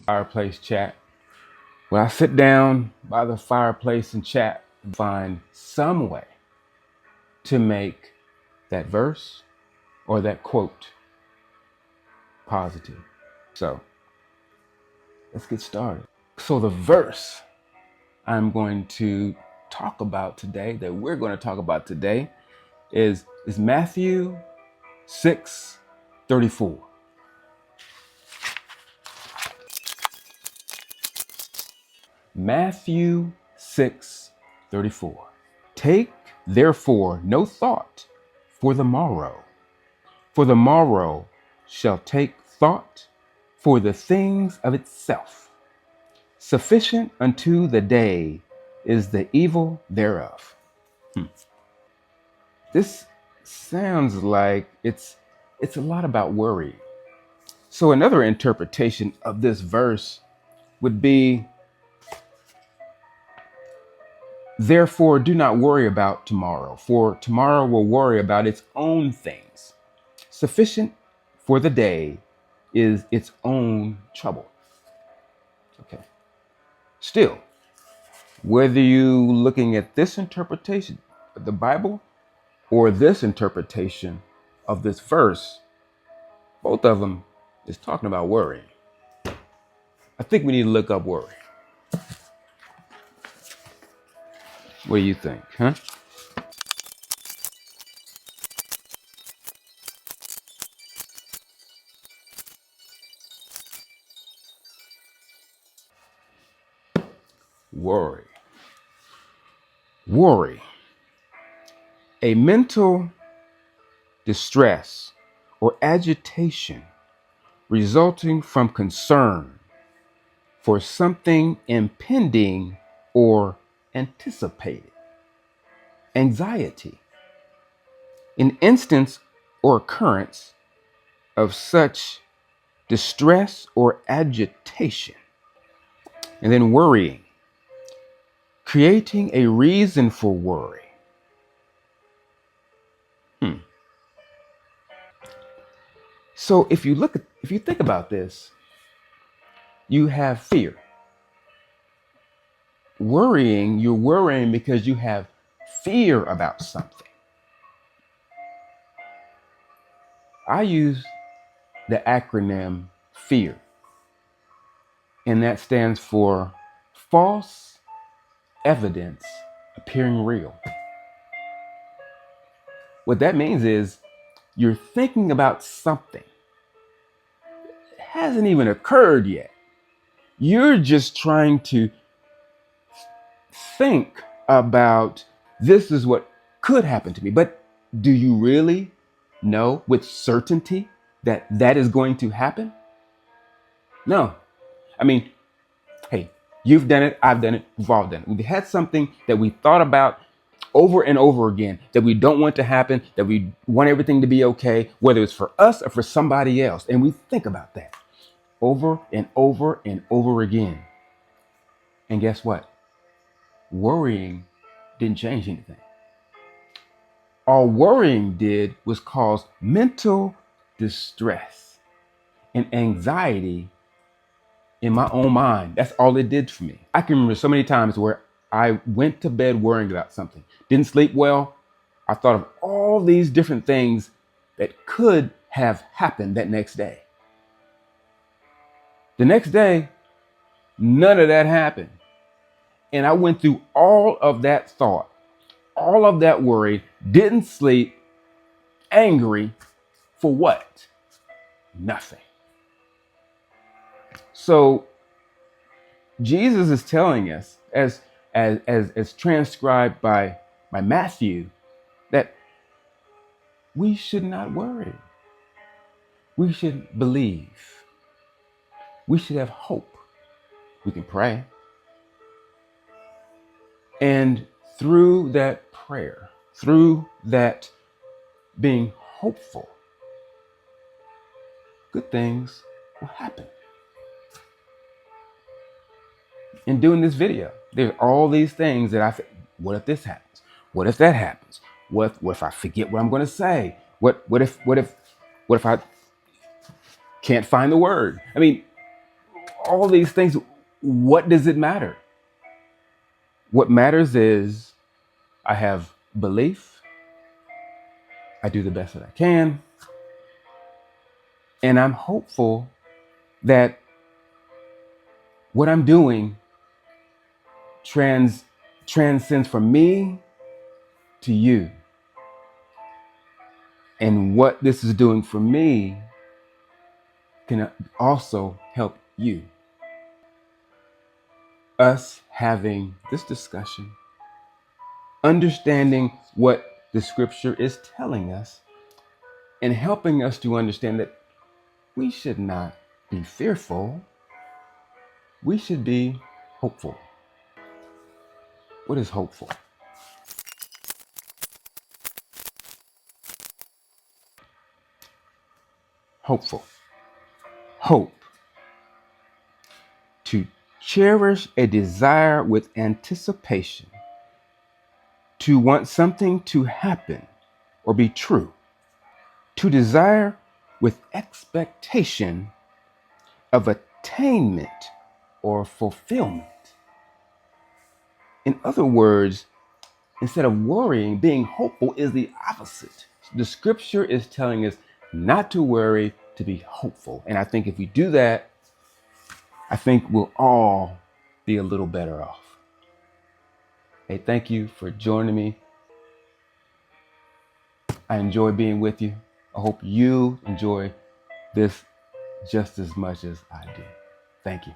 Fireplace chat. When I sit down by the fireplace and chat and find some way to make that verse or that quote positive. So let's get started. So the verse I'm going to talk about today, that we're going to talk about today, is Matthew 6:34. Matthew 6:34. Take therefore no thought for the morrow shall take thought for the things of itself. Sufficient unto the day is the evil thereof. This sounds like it's a lot about worry. So another interpretation of this verse would be, therefore do not worry about tomorrow, for tomorrow will worry about its own things. Sufficient for the day is its own trouble. Okay. Still, whether you looking at this interpretation of the Bible or this interpretation of this verse, both of them is talking about worrying. I think we need to look up worry. What do you think, huh? Worry. Worry. A mental distress or agitation resulting from concern for something impending or anticipated. Anxiety. An instance or occurrence of such distress or agitation. And then worrying. Creating a reason for worry. So if you think about this, you have fear. You're worrying because you have fear about something. I use the acronym FEAR, and that stands for false evidence appearing real. What that means is you're thinking about something. It hasn't even occurred yet. You're just trying to think about, this is what could happen to me. But do you really know with certainty that that is going to happen? No. I mean, hey, you've done it, I've done it, we've all done it. We've had something that we thought about over and over again that we don't want to happen, that we want everything to be okay, whether it's for us or for somebody else. And we think about that over and over and over again. And guess what? Worrying didn't change anything. All worrying did was cause mental distress and anxiety in my own mind. That's all it did for me. I can remember so many times where I went to bed worrying about something. Didn't sleep well. I thought of all these different things that could have happened that next day. The next day, none of that happened. And I went through all of that thought, all of that worry, didn't sleep, angry, for what? Nothing. So Jesus is telling us, as transcribed by Matthew, that we should not worry. We should believe. We should have hope. We can pray. And through that prayer, through that being hopeful, good things will happen. In doing this video, there's all these things that I think, what if this happens? What if that happens? What if I forget what I'm going to say? What if I can't find the word? I mean, all these things, what does it matter? What matters is I have belief, I do the best that I can, and I'm hopeful that what I'm doing transcends from me to you. And what this is doing for me can also help you. Us having this discussion, understanding what the scripture is telling us, and helping us to understand that we should not be fearful. We should be hopeful. What is hopeful? Hopeful. Hope. To cherish a desire with anticipation. To want something to happen or be true. To desire with expectation of attainment or fulfillment. In other words, instead of worrying, being hopeful is the opposite. The scripture is telling us not to worry, to be hopeful. And I think if we do that, I think we'll all be a little better off. Hey, thank you for joining me. I enjoy being with you. I hope you enjoy this just as much as I do. Thank you.